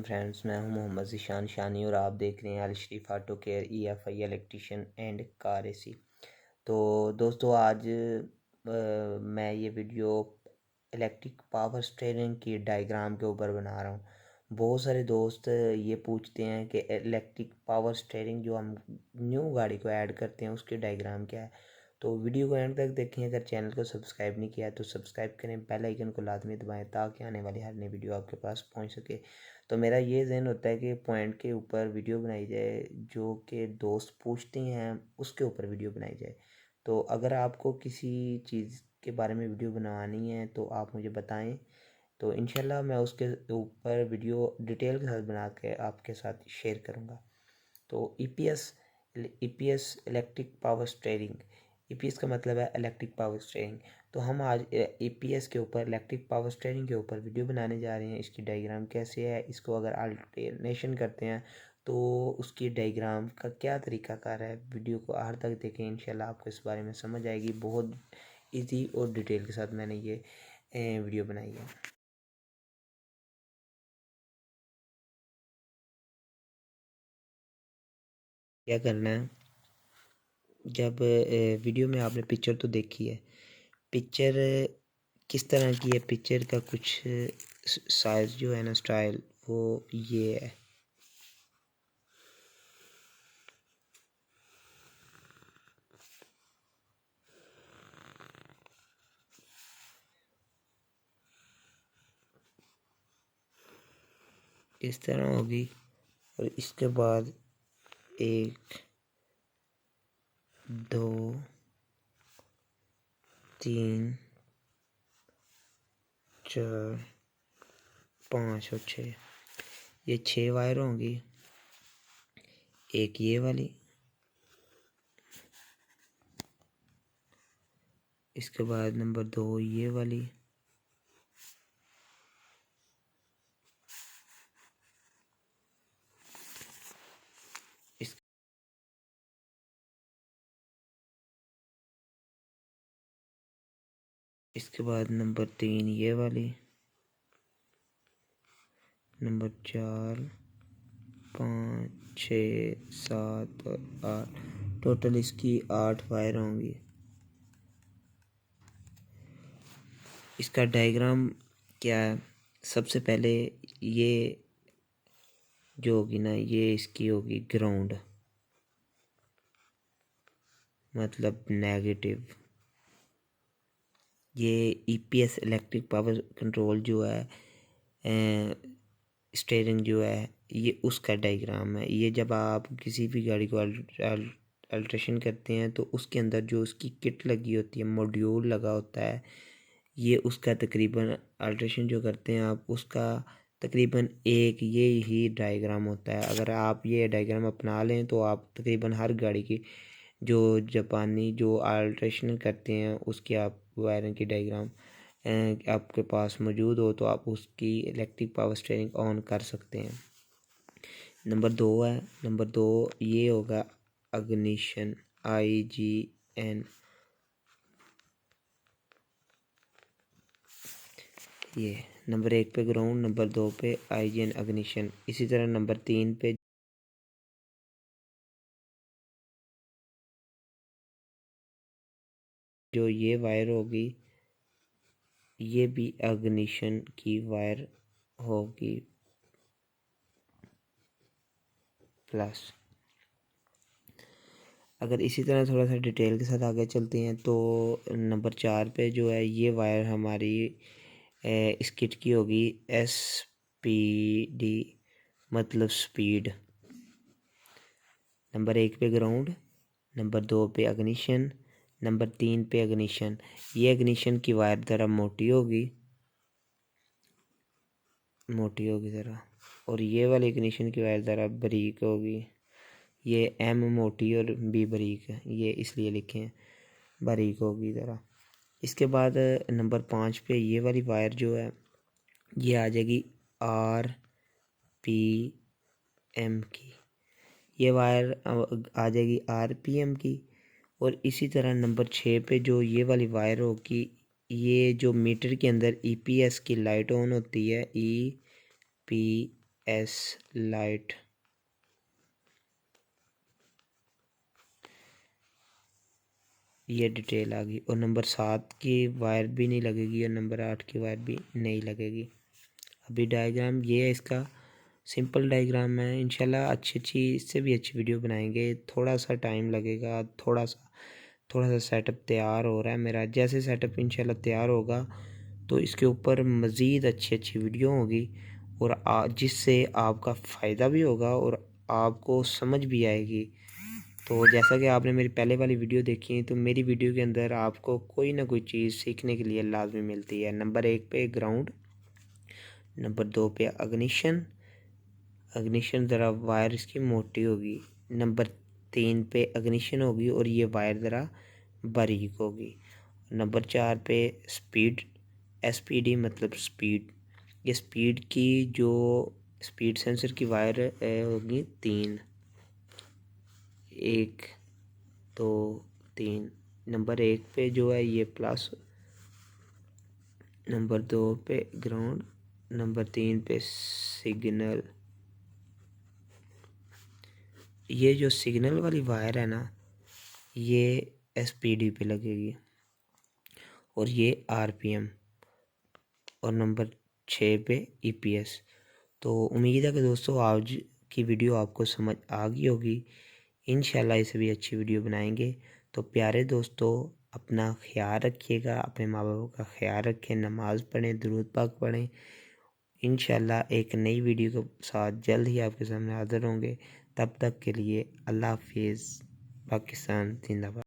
Friends, मैं हूं मोहम्मद ज़ीशान शानी और आप देख रहे हैं Al Sharif auto care EFI electrician and car AC। तो दोस्तों, आज मैं ये वीडियो इलेक्ट्रिक पावर स्टीयरिंग की डायग्राम के ऊपर बना रहा हूँ। बहुत सारे दोस्त ये पूछते हैं कि इलेक्ट्रिक पावर स्टीयरिंग जो हम न्यू गाड़ी को ऐड करते हैं उसकी डायग्राम क्या है। तो वीडियो को एंड तक देखें। अगर चैनल को सब्सक्राइब नहीं किया तो सब्सक्राइब करें, बेल आइकन को लाजमी दबाएं ताकि आने वाली हर नई वीडियो आपके पास पहुंच सके। तो मेरा ये ज़हन होता है कि पॉइंट के ऊपर वीडियो बनाई जाए, जो कि दोस्त पूछते हैं उसके ऊपर वीडियो बनाई जाए। तो अगर आपको किसी चीज़ के बारे में वीडियो बनवानी है तो आप मुझे बताएं, तो इंशाल्लाह मैं उसके ऊपर वीडियो डिटेल के साथ बना के आपके साथ शेयर करूँगा। तो EPS electric power steering, EPS का मतलब है इलेक्ट्रिक पावर स्टीयरिंग। तो हम आज EPS के ऊपर इलेक्ट्रिक पावर स्टीयरिंग के ऊपर वीडियो बनाने जा रहे हैं। इसकी डायग्राम कैसे है, इसको अगर अल्टरनेशन करते हैं तो उसकी डायग्राम का क्या तरीकाकार है। वीडियो को आखिर तक देखें, इंशाल्लाह आपको इस बारे में समझ आएगी। बहुत इजी और डिटेल के साथ मैंने ये वीडियो बनाई है। क्या करना है, जब वीडियो में आपने पिक्चर तो देखी है, पिक्चर किस तरह की है, पिक्चर का कुछ साइज जो है ना, स्टाइल वो ये है। इस तरह होगी और इसके बाद 1 2 3 4 5 और 6, ये 6 वायर होंगी। एक ये वाली, इसके बाद नंबर 2 ये वाली, इसके बाद नंबर 3 ये वाली, नंबर 4 5 6 7 और 8, टोटल इसकी 8 वायर होंगी। इसका डायग्राम क्या है, सबसे पहले ये जो होगी ना, ये इसकी होगी ग्राउंड, मतलब नेगेटिव। ये EPS इलेक्ट्रिक पावर कंट्रोल जो है, स्टीयरिंग जो है, ये उसका डायग्राम है। ये जब आप किसी भी गाड़ी को अल्ट्रेशन करते हैं तो उसके अंदर जो उसकी किट लगी होती है, मॉड्यूल लगा होता है, ये उसका तकरीबन अल्ट्रेशन जो करते हैं आप, उसका तकरीबन एक ये ही डायग्राम होता है। अगर आप ये डायग्राम अपना लें तो आप तकरीबन हर गाड़ी की जो जापानी जो अल्ट्रेशन करते हैं उसकी आप वायरिंग की डायग्राम आपके पास मौजूद हो तो आप उसकी इलेक्ट्रिक पावर स्टीयरिंग ऑन कर सकते हैं। नंबर 2 है, नंबर 2 ये होगा अग्निशन, IGN। ये नंबर 1 पे ग्राउंड, नंबर 2 पे IGN अग्निशन। इसी तरह नंबर 3 पे जो ये वायर होगी, ये भी अग्निशन की वायर होगी प्लस। अगर इसी तरह थोड़ा सा डिटेल के साथ आगे चलते हैं तो नंबर 4 पे जो है ये वायर हमारी इस किट की होगी SPD, मतलब स्पीड। नंबर 1 पे ग्राउंड, नंबर 2 पे अग्निशन, नंबर 3 पे अग्निशन। ये अग्निशन की वायर ज़रा मोटी होगी ज़रा, और ये वाली अग्निशन की वायर ज़रा बारीक होगी। ये M मोटी और B बारीक है, ये इसलिए लिखे हैं, बारीक होगी ज़रा। इसके बाद नंबर 5 पे ये वाली वायर जो है ये आ जाएगी RPM की, ये वायर आ जाएगी RPM की। और इसी तरह नंबर 6 पे जो ये वाली वायर होगी, ये जो मीटर के अंदर EPS की लाइट ऑन होती है, EPS एस लाइट, ये डिटेल आ गई। और नंबर 7 की वायर भी नहीं लगेगी और नंबर 8 की वायर भी नहीं लगेगी। अभी डायग्राम ये है, इसका सिंपल डायग्राम है। इंशाल्लाह अच्छी इससे भी अच्छी वीडियो बनाएंगे। थोड़ा सा टाइम लगेगा, थोड़ा सा सेटअप तैयार हो रहा है मेरा। जैसे सेटअप इंशाल्लाह तैयार होगा तो इसके ऊपर मज़ीद अच्छी वीडियो होगी और जिससे आपका फ़ायदा भी होगा और आपको समझ भी आएगी। तो जैसा कि आपने मेरी पहले वाली वीडियो देखी, तो मेरी वीडियो के अंदर आपको कोई ना कोई चीज़ सीखने के लिए लाजमी मिलती है। नंबर 1 पे ग्राउंड, नंबर 2 पे अग्निशन ज़रा वायर इसकी मोटी होगी, नंबर 3 पे अग्निशन होगी और ये वायर ज़रा बारीक होगी, नंबर 4 पे स्पीड, SPD मतलब स्पीड, ये स्पीड की जो स्पीड सेंसर की वायर होगी 3, 1 2 3। नंबर 1 पे जो है ये प्लस, नंबर 2 पे ग्राउंड, नंबर 3 पे सिग्नल। ये जो सिग्नल वाली वायर है ना, ये SPD पे लगेगी और ये RPM, और नंबर 6 पे EPS। तो उम्मीद है कि दोस्तों आज की वीडियो आपको समझ आ गई होगी। इंशाल्लाह इससे भी अच्छी वीडियो बनाएंगे। तो प्यारे दोस्तों, अपना ख्याल रखिएगा, अपने माँ बाप का ख्याल रखें, नमाज़ पढ़ें, दुरूद पाक पढ़ें। इंशाल्लाह एक नई वीडियो के साथ जल्द ही आपके सामने हाज़िर होंगे। तब तक के लिए अल्लाह हाफिज़। पाकिस्तान जिंदाबाद।